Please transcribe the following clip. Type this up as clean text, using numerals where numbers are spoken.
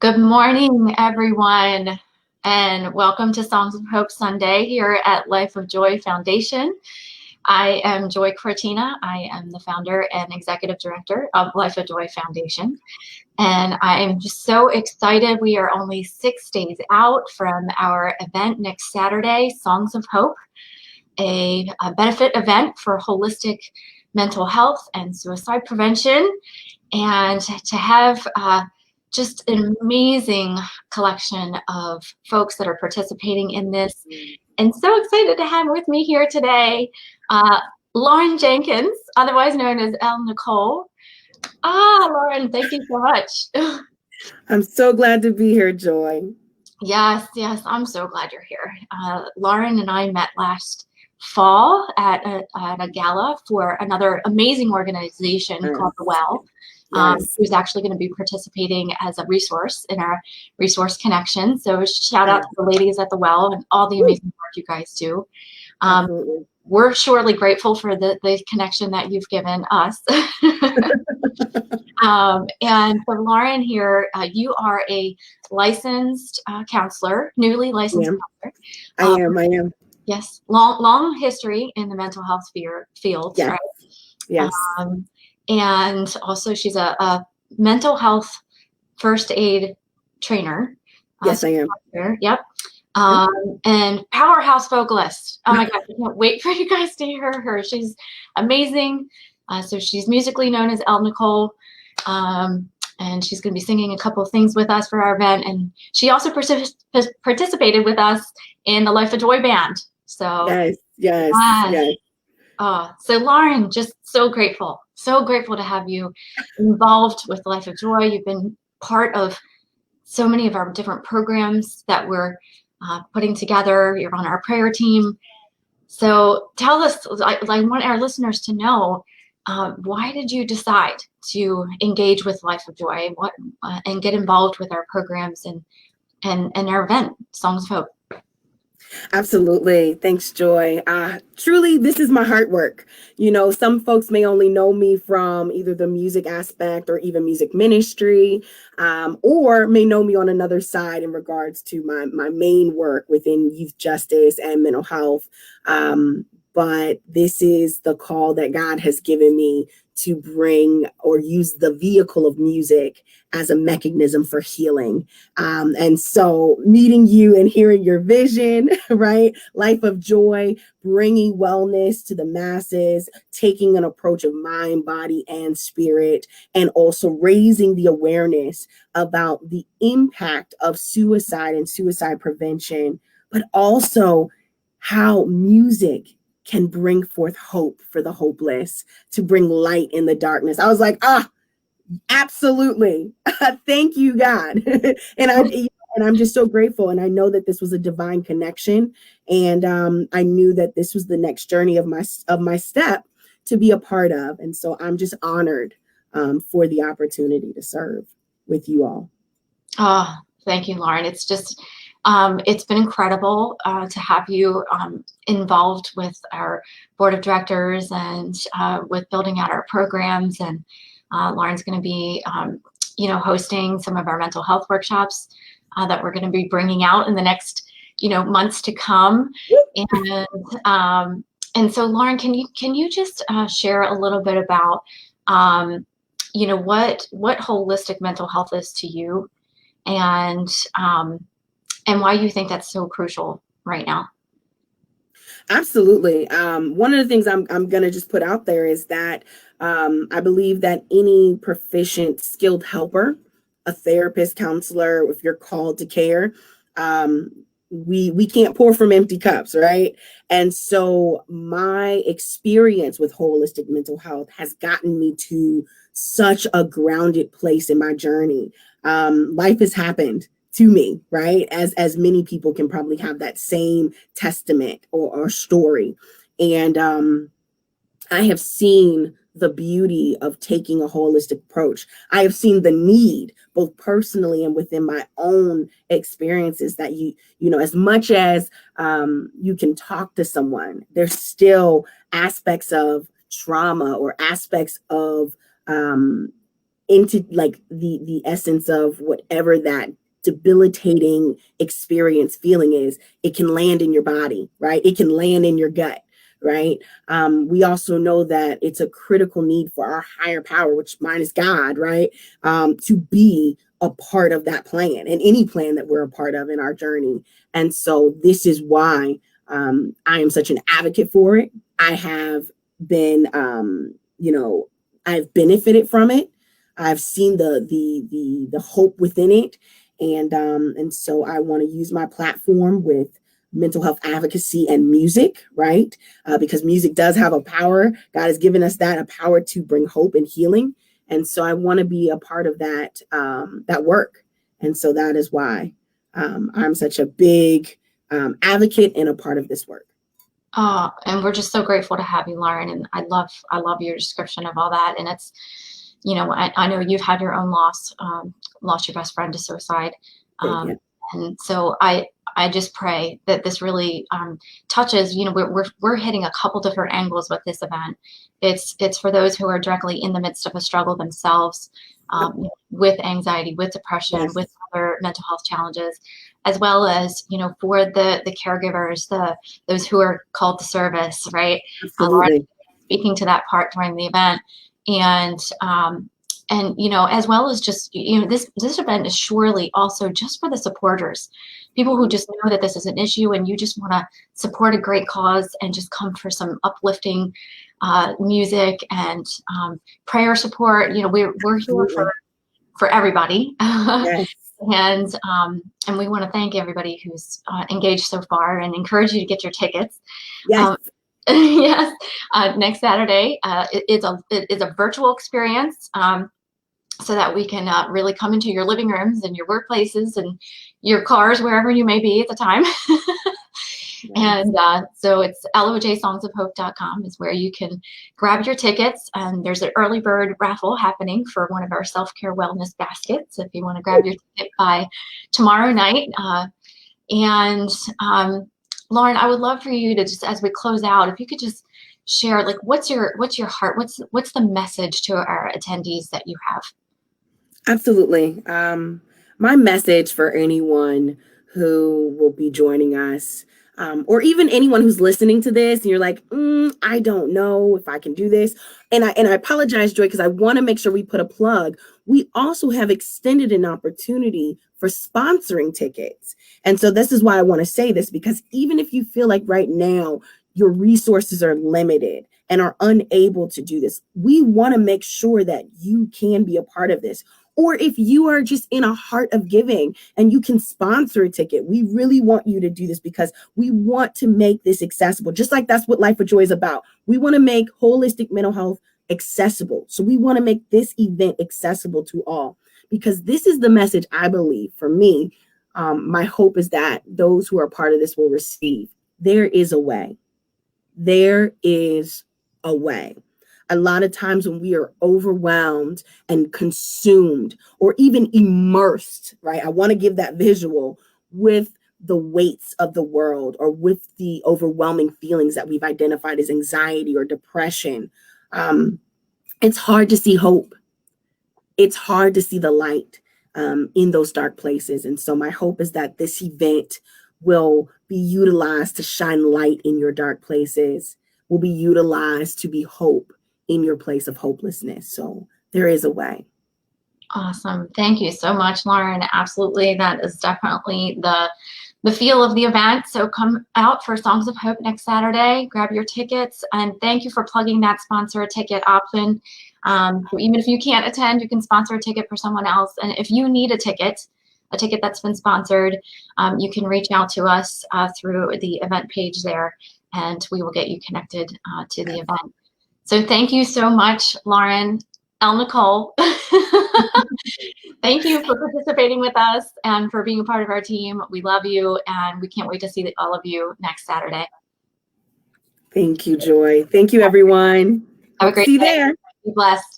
Good morning, everyone, and welcome to Songs of Hope Sunday here at Life of Joy Foundation. I am Joy Cortina. I am the founder and executive director of Life of Joy Foundation, and I am just so excited. We are only 6 days out from our event next Saturday, Songs of Hope, a benefit event for holistic mental health and suicide prevention, and to have just an amazing collection of folks that are participating in this. And so excited to have with me here today, Lauren Jenkins, otherwise known as Nicole. Lauren, thank you so much. I'm so glad to be here, Joy. Yes, I'm so glad you're here. Lauren and I met last fall at a gala for another amazing organization called The Well. Who's actually going to be participating as a resource in our resource connection. So shout out to the ladies at The Well and all the amazing work you guys do. We're surely grateful for the connection that you've given us. And for Lauren here, you are a licensed counselor, newly licensed counselor. I am. Yes, long history in the mental health field, yes. right? Yes. And also she's a mental health first aid trainer. Yes, I am. Yep. And powerhouse vocalist. Oh my gosh, I can't wait for you guys to hear her. She's amazing. So she's musically known as Nicole. And she's going to be singing a couple of things with us for our event. And she also participated with us in the Life of Joy band. So yes. So Lauren, just so grateful to have you involved with Life of Joy. You've been part of so many of our different programs that we're putting together. You're on our prayer team. So tell us, I want our listeners to know, why did you decide to engage with Life of Joy and get involved with our programs and our event, Songs of Hope? Absolutely. Thanks, Joy. Truly, this is my heart work. Some folks may only know me from either the music aspect or even music ministry, or may know me on another side in regards to my main work within youth justice and mental health. But this is the call that God has given me to bring or use the vehicle of music as a mechanism for healing. And so meeting you and hearing your vision, right? Life of Joy, bringing wellness to the masses, taking an approach of mind, body, and spirit, and also raising the awareness about the impact of suicide and suicide prevention, but also how music can bring forth hope for the hopeless, to bring light in the darkness. I was like, absolutely. Thank you, God. And I'm just so grateful. And I know that this was a divine connection. And I knew that this was the next journey of my step to be a part of. And so I'm just honored for the opportunity to serve with you all. Thank you, Lauren. It's just, it's been incredible to have you involved with our board of directors and with building out our programs. And Lauren's going to be, hosting some of our mental health workshops that we're going to be bringing out in the next, months to come. And so, Lauren, can you just share a little bit about, what holistic mental health is to you, and why you think that's so crucial right now? Absolutely. One of the things I'm going to just put out there is that I believe that any proficient, skilled helper, a therapist, counselor, if you're called to care, we can't pour from empty cups, right? And so my experience with holistic mental health has gotten me to such a grounded place in my journey. Life has happened to me, right? As many people can probably have that same testament or story. And I have seen the beauty of taking a holistic approach. I have seen the need, both personally and within my own experiences, that as much as you can talk to someone, there's still aspects of trauma or aspects of into like the essence of whatever that debilitating experience feeling is. It can land in your body, right? It can land in your gut, right? We also know that it's a critical need for our higher power, which mine is God, right? To be a part of that plan and any plan that we're a part of in our journey. And so this is why I am such an advocate for it. I have been, I've benefited from it. I've seen the hope within it. And so I want to use my platform with mental health advocacy and music, right? Because music does have a power. God has given us a power to bring hope and healing. And so I want to be a part of that work. And so that is why I'm such a big advocate and a part of this work. And we're just so grateful to have you, Lauren. And I love your description of all that. And it's, I know you've had your own loss, lost your best friend to suicide. And so I just pray that this really touches, we're hitting a couple different angles with this event. It's for those who are directly in the midst of a struggle themselves, with anxiety, with depression, yes, with other mental health challenges, as well as, for the caregivers, those who are called to service, right? Speaking to that part during the event. And as well as just, this event is surely also just for the supporters, people who just know that this is an issue and you just want to support a great cause and just come for some uplifting music and prayer support. We're here for everybody. Yes. And we want to thank everybody who's engaged so far and encourage you to get your tickets. Yes. Yes. Next Saturday, it's a virtual experience, so that we can really come into your living rooms and your workplaces and your cars, wherever you may be at the time. Yes. And so it's lojsongsofhope.com is where you can grab your tickets. And there's an early bird raffle happening for one of our self-care wellness baskets if you want to grab your ticket by tomorrow night. Lauren, I would love for you to just, as we close out, if you could just share, like, what's your heart? What's the message to our attendees that you have? Absolutely. My message for anyone who will be joining us, or even anyone who's listening to this and you're like, I don't know if I can do this. And I apologize, Joy, because I want to make sure we put a plug. We also have extended an opportunity for sponsoring tickets. And so this is why I want to say this, because even if you feel like right now your resources are limited and are unable to do this, we want to make sure that you can be a part of this. Or if you are just in a heart of giving and you can sponsor a ticket, we really want you to do this because we want to make this accessible. Just like that's what Life with Joy is about. We want to make holistic mental health accessible. So we want to make this event accessible to all, because this is the message I believe for me. My hope is that those who are part of this will receive. There is a way. There is a way. A lot of times when we are overwhelmed and consumed or even immersed, right? I want to give that visual with the weights of the world or with the overwhelming feelings that we've identified as anxiety or depression. It's hard to see hope. It's hard to see the light in those dark places. And so my hope is that this event will be utilized to shine light in your dark places, will be utilized to be hope in your place of hopelessness. So there is a way. Awesome. Thank you so much, Lauren. Absolutely. That is definitely the feel of the event. So come out for Songs of Hope next Saturday, grab your tickets, and thank you for plugging that sponsor a ticket option. Even if you can't attend, you can sponsor a ticket for someone else. And if you need a ticket that's been sponsored, you can reach out to us through the event page there, and we will get you connected to the event. So thank you so much, Lauren. Nicole. Thank you for participating with us and for being a part of our team. We love you, and we can't wait to see all of you next Saturday. Thank you, Joy. Thank you, everyone. Have a great day. See you there. Be blessed.